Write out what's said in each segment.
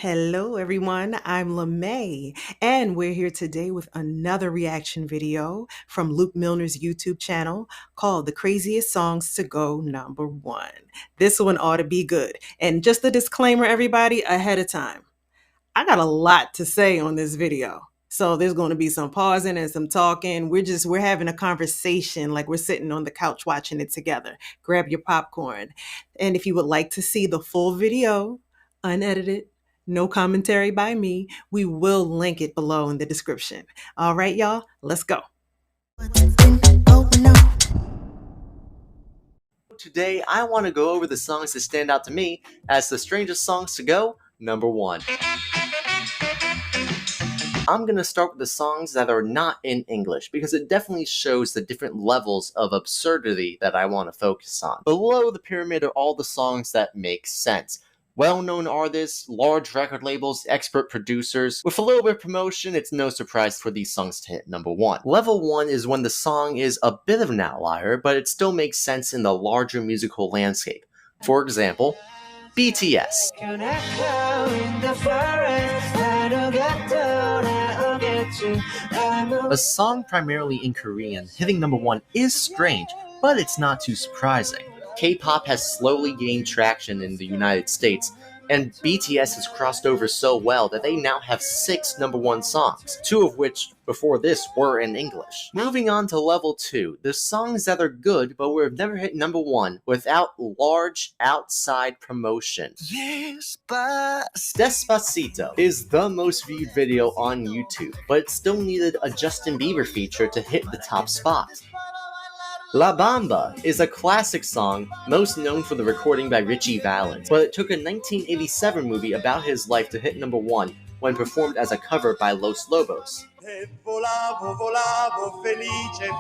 Hello, everyone. I'm LeMay, and we're here today with another reaction video from Luke Millner's YouTube channel called The Craziest Songs to Go Number One. This one ought to be good. And just a disclaimer, everybody, ahead of time. I got a lot to say on this video. So there's going to be some pausing and some talking. We're having a conversation like we're sitting on the couch watching it together. Grab your popcorn. And if you would like to see the full video, unedited, no commentary by me, we will link it below in the description. All right, y'all, let's go. Today, I want to go over the songs that stand out to me as the strangest songs to go number one. I'm going to start with the songs that are not in English because it definitely shows the different levels of absurdity that I want to focus on. Below the pyramid are all the songs that make sense. Well-known artists, large record labels, expert producers. With a little bit of promotion, it's no surprise for these songs to hit number one. Level 1 is when the song is a bit of an outlier, but it still makes sense in the larger musical landscape. For example, BTS. A song primarily in Korean hitting number one is strange, but it's not too surprising. K-pop has slowly gained traction in the United States, and BTS has crossed over so well that they now have 6 number one songs, 2 of which before this were in English. Moving on to level 2, the songs that are good but would have never hit number one without large outside promotion. Despacito is the most viewed video on YouTube, but it still needed a Justin Bieber feature to hit the top spot. La Bamba is a classic song, most known for the recording by Richie Valens, but it took a 1987 movie about his life to hit number one when performed as a cover by Los Lobos.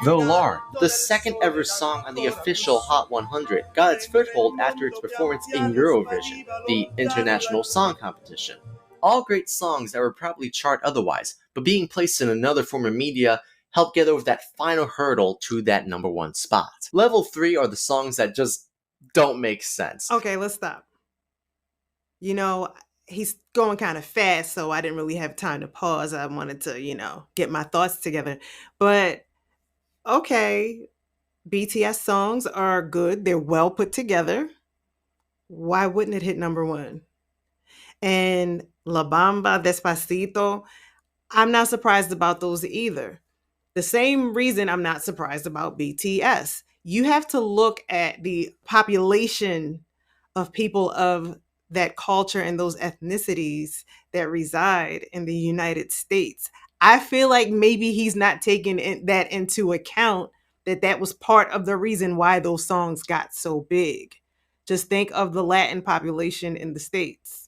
Volar, the second ever song on the official Hot 100, got its foothold after its performance in Eurovision, the international song competition. All great songs that were probably chart otherwise, but being placed in another form of media help get over that final hurdle to that number one spot. Level 3 are the songs that just don't make sense. Okay, let's stop. You know, he's going kind of fast, so I didn't really have time to pause. I wanted to, get my thoughts together. But okay, BTS songs are good. They're well put together. Why wouldn't it hit number one? And La Bamba, Despacito, I'm not surprised about those either. The same reason I'm not surprised about BTS. You have to look at the population of people of that culture and those ethnicities that reside in the United States. I feel like maybe he's not taking that into account, that was part of the reason why those songs got so big. Just think of the Latin population in the States.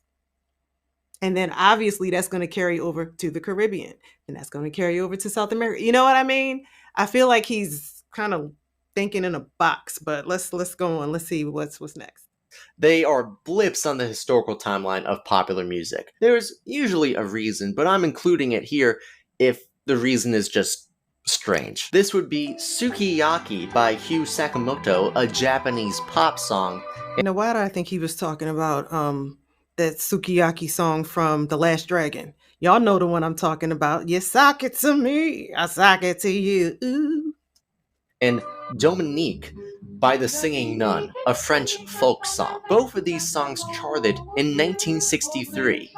And then obviously that's going to carry over to the Caribbean, and that's going to carry over to South America. You know what I mean? I feel like he's kind of thinking in a box, but let's go on. Let's see what's next. They are blips on the historical timeline of popular music. There's usually a reason, but I'm including it here if the reason is just strange. This would be Sukiyaki by Hugh Sakamoto, a Japanese pop song. Why do I think he was talking about that Sukiyaki song from The Last Dragon? Y'all know the one I'm talking about. You sock it to me, I sock it to you. Ooh. And Dominique by the Singing Nun, a French folk song. Both of these songs charted in 1963.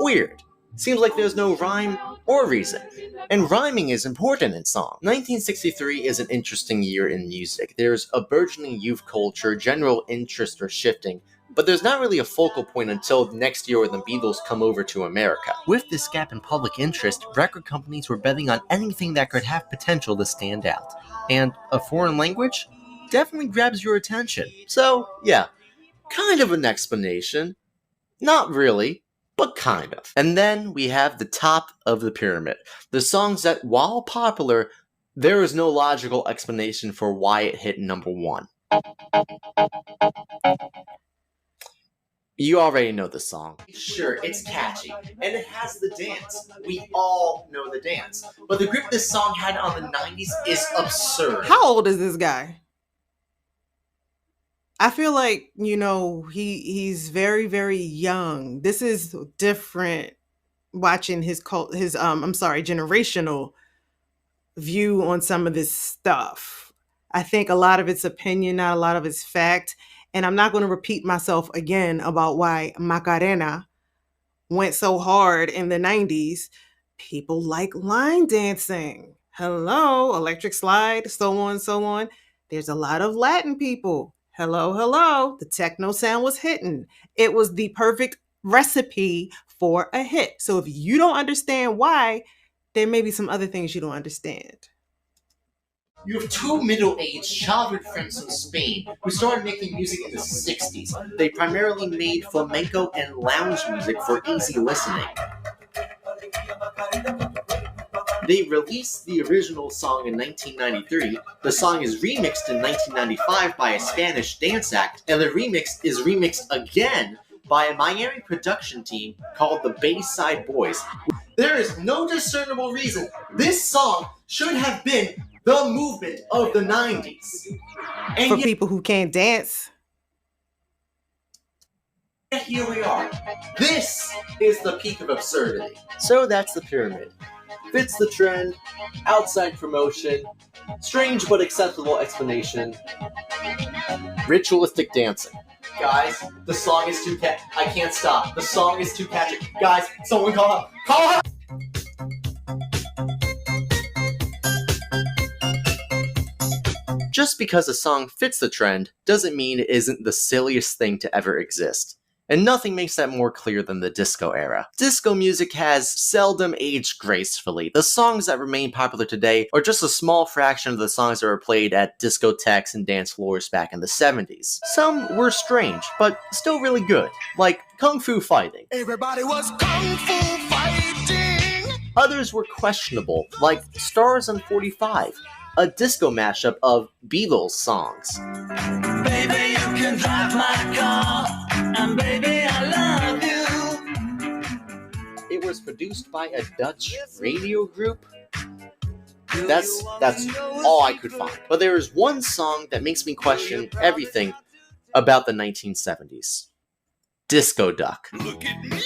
Weird. Seems like there's no rhyme or reason. And rhyming is important in song. 1963 is an interesting year in music. There's a burgeoning youth culture, general interests are shifting, but there's not really a focal point until next year when the Beatles come over to America. With this gap in public interest, record companies were betting on anything that could have potential to stand out. And a foreign language definitely grabs your attention. So, yeah, kind of an explanation. Not really, but kind of. And then we have the top of the pyramid. The songs that, while popular, there is no logical explanation for why it hit number one. You already know the song. Sure, it's catchy, and it has the dance. We all know the dance. But the grip this song had on the 90s is absurd. How old is this guy? I feel like, he's very, very young. This is different watching I'm sorry, generational view on some of this stuff. I think a lot of it's opinion, not a lot of it's fact. And I'm not going to repeat myself again about why Macarena went so hard in the 90s. People like line dancing. Hello, electric slide, so on, so on. There's a lot of Latin people. Hello, hello. The techno sound was hitting. It was the perfect recipe for a hit. So if you don't understand why, there may be some other things you don't understand. You have two middle-aged childhood friends from Spain who started making music in the 60s. They primarily made flamenco and lounge music for easy listening. They released the original song in 1993. The song is remixed in 1995 by a Spanish dance act, and the remix is remixed again by a Miami production team called the Bayside Boys. There is no discernible reason this song should have been the movement of the 90s. And For people who can't dance, yet here we are. This is the peak of absurdity. So that's the pyramid. Fits the trend, outside promotion, strange but acceptable explanation, ritualistic dancing. Guys, the song is too catchy. I can't stop. The song is too catchy. Guys, someone call help. Call help! Just because a song fits the trend doesn't mean it isn't the silliest thing to ever exist. And nothing makes that more clear than the disco era. Disco music has seldom aged gracefully. The songs that remain popular today are just a small fraction of the songs that were played at discotheques and dance floors back in the 70s. Some were strange, but still really good, like Kung Fu Fighting. Everybody was Kung Fu fighting. Others were questionable, like Stars on 45, a disco mashup of Beatles songs. Baby, you can drive my car, and baby, I love you. It was produced by a Dutch radio group. That's all I could find. But there is one song that makes me question everything about the 1970s. Disco Duck. Look at me,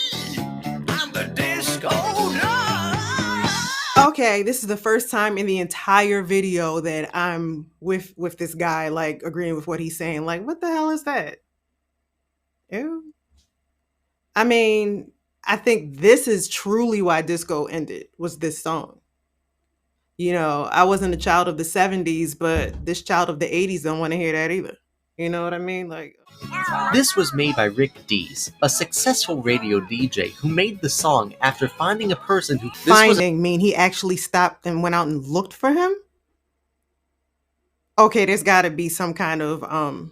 I'm the disco duck. okay, this is the first time in the entire video that I'm with this guy, like agreeing with what he's saying. Like, what the hell is that? Ew. I mean, I think this is truly why disco ended, was this song. I wasn't a child of the 70s, but this child of the 80s don't want to hear that either. You know what I mean? Like, This was made by Rick Dees, a successful radio DJ who made the song after finding a person who mean he actually stopped and went out and looked for him? Okay, there's got to be some kind of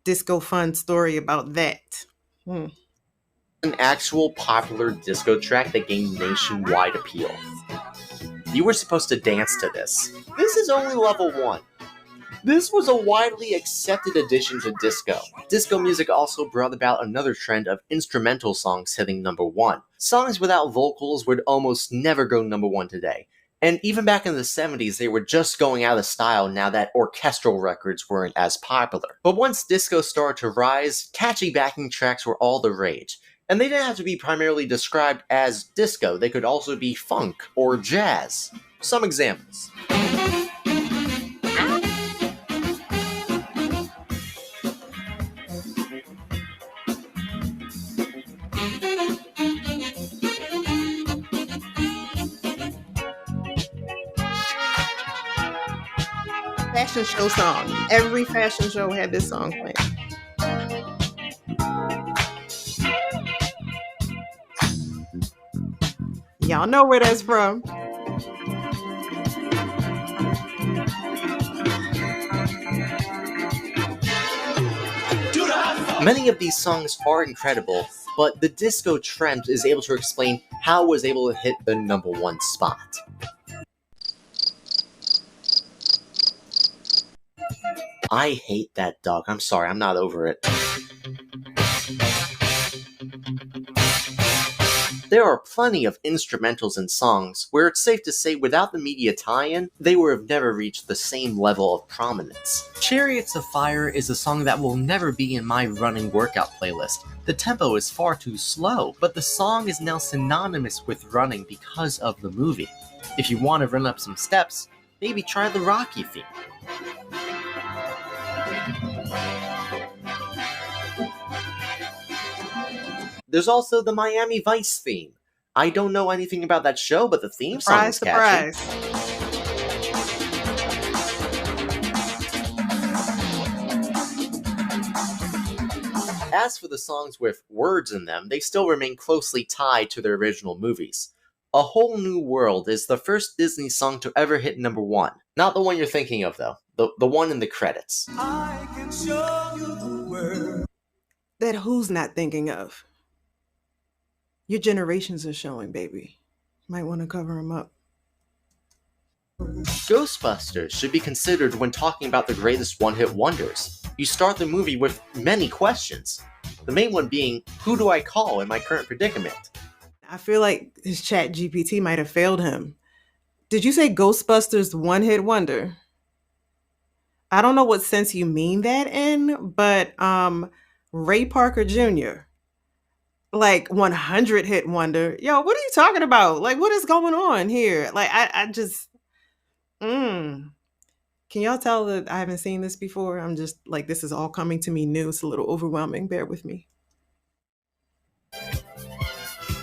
disco fun story about that. an actual popular disco track that gained nationwide appeal. You were supposed to dance to this. This is only level 1. This was a widely accepted addition to disco. Disco music also brought about another trend of instrumental songs hitting number 1. Songs without vocals would almost never go number 1 today. And even back in the 70s, they were just going out of style now that orchestral records weren't as popular. But once disco started to rise, catchy backing tracks were all the rage. And they didn't have to be primarily described as disco, they could also be funk or jazz. Some examples. Fashion show song. Every fashion show had this song playing. Y'all know where that's from. Many of these songs are incredible, but the disco trend is able to explain how it was able to hit the number 1 spot. I hate that dog. I'm sorry, I'm not over it. There are plenty of instrumentals and songs where it's safe to say without the media tie-in, they would have never reached the same level of prominence. Chariots of Fire is a song that will never be in my running workout playlist. The tempo is far too slow, but the song is now synonymous with running because of the movie. If you want to run up some steps, maybe try the Rocky theme. There's also the Miami Vice theme. I don't know anything about that show, but the theme song Surprise, is catchy. surprise. As for the songs with words in them, they still remain closely tied to their original movies. A Whole New World is the first Disney song to ever hit number 1. Not the one you're thinking of, though. The one in the credits. I can show you the world. That who's not thinking of? Your generations are showing, baby. Might want to cover them up. Ghostbusters should be considered when talking about the greatest one-hit wonders. You start the movie with many questions. The main one being, who do I call in my current predicament? I feel like his chat GPT might have failed him. Did you say Ghostbusters one-hit wonder? I don't know what sense you mean that in, but Ray Parker Jr., like 100 hit wonder. Yo, what are you talking about? Like, what is going on here? Like, I just, can y'all tell that I haven't seen this before? I'm just like, this is all coming to me new. It's a little overwhelming. Bear with me.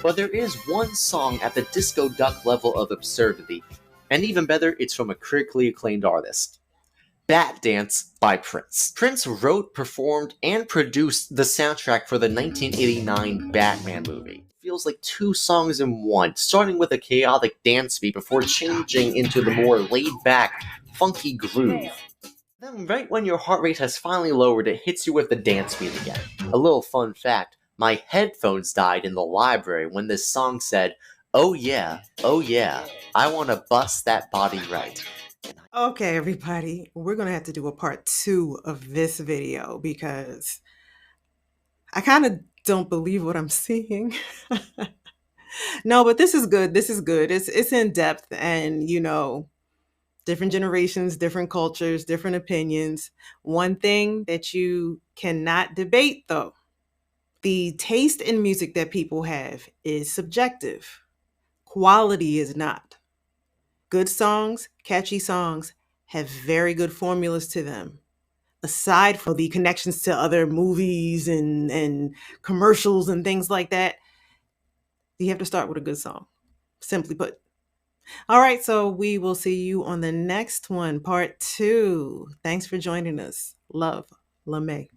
But there is one song at the Disco Duck level of absurdity, and even better, it's from a critically acclaimed artist. Bat Dance by Prince. Prince wrote, performed, and produced the soundtrack for the 1989 Batman movie. It feels like 2 songs in one, starting with a chaotic dance beat before changing into the more laid-back, funky groove. Then right when your heart rate has finally lowered, it hits you with the dance beat again. A little fun fact, my headphones died in the library when this song said, oh yeah, I wanna bust that body right. Okay, everybody, we're going to have to do a part 2 of this video because I kind of don't believe what I'm seeing. No, but this is good. This is good. It's in depth and, different generations, different cultures, different opinions. One thing that you cannot debate though, the taste in music that people have is subjective. Quality is not. Good songs, catchy songs have very good formulas to them. Aside from the connections to other movies and commercials and things like that, you have to start with a good song, simply put. All right, so we will see you on the next one, part 2. Thanks for joining us. Love, LaMay.